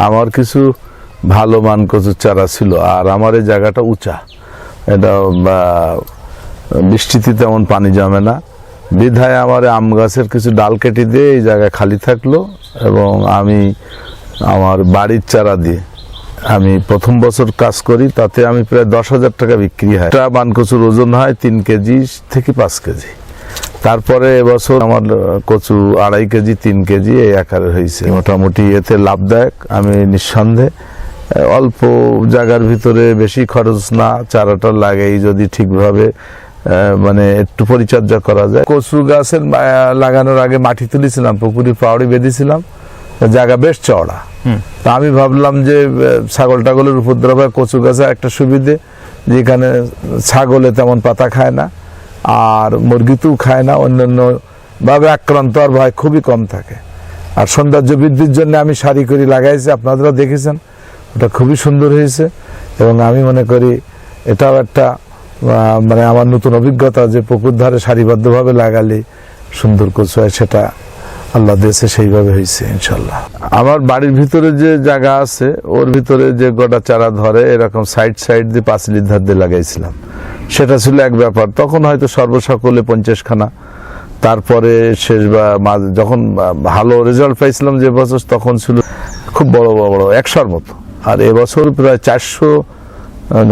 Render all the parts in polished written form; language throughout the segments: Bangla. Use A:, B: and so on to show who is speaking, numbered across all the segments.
A: আমার কিছু ভালো মান কচুর চারা ছিল, আর আমার এই জায়গাটা উঁচা, এটা বৃষ্টিতে তেমন পানি জমে না, বিধায় আমার আম গাছের কিছু ডাল কেটে দিয়ে এই জায়গা খালি থাকলো, এবং আমি আমার বাড়ির চারা দিয়ে আমি প্রথম বছর কাজ করি, তাতে আমি প্রায় 10,000 টাকা বিক্রি হয়। একটা মান কচুর ওজন হয় 3 কেজি থেকে 5 কেজি। তারপরে এবছর আমার কচু 2.5 কেজি 3 কেজি এই আকারে হয়েছে। মোটামুটি এতে লাভদায়ক। আমি নিঃসন্দেহে অল্প জায়গার ভিতরে বেশি খরচ না, চারাটা লাগাই যদি ঠিকভাবে মানে একটু পরিচর্যা করা যায়। কচু গাছের লাগানোর আগে মাটি তুলেছিলাম, পুকুরে পাউড়ি বেঁধেছিলাম, জায়গা বেশ চওড়া। তা আমি ভাবলাম যে ছাগল টাগলের উপদ্রব হয়, কচু গাছে একটা সুবিধে যেখানে ছাগলে তেমন পাতা খায় না, আর মুরগিতেও খায় না, অন্যান্য ভাবে আক্রান্ত আর ভয় খুবই কম থাকে। আর সৌন্দর্য বৃদ্ধির জন্য আমি সারি করে লাগাইছি, আপনারা দেখেছেন, ওটা খুবই সুন্দর হয়েছে। এবং আমি মনে করি এটাও একটা মানে আমার নতুন অভিজ্ঞতা যে পুকুর ধারে সারিবদ্ধভাবে লাগালে সুন্দর কচু হয়, সেটা আল্লাহ দিয়েছে, সেইভাবে হয়েছে ইনশাল্লাহ। আমার বাড়ির ভিতরে যে জায়গা আছে ওর ভিতরে যে গোটা চারা ধরে এরকম সাইড দিয়ে পাঁচিলের ধার দিয়ে লাগাইছিলাম, সেটা ছিল এক ব্যাপার। তখন হয়তো সর্বসকলে 50 খানা। তারপরে শেষ বা যখন ভালো রেজাল্ট পাইছিলাম যে বছর, তখন ছিল খুব বড় 100-র মতো। আর এবছর প্রায় 400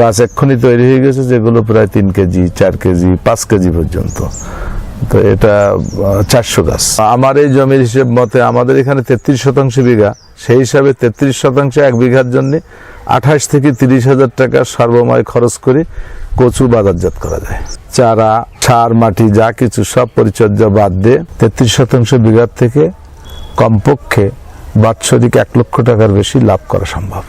A: গাছ এক্ষুনি তৈরি হয়ে গেছে, যেগুলো প্রায় 3 কেজি 4 কেজি 5 কেজি পর্যন্ত। তো এটা 400 গাছ। আমার এই জমির হিসেব মতে আমাদের এখানে 33% বিঘা, সেই হিসাবে 33% 1 বিঘার জন্য 28 থেকে 30,000 টাকা সর্বময় খরচ করে কচু বাজারজাত করা যায়। চারা, সার, মাটি যা কিছু সব পরিচর্যা বাদ দিয়ে 33% বিঘার থেকে কমপক্ষে বাৎসরিক 1 লক্ষ টাকার বেশি লাভ করা সম্ভব।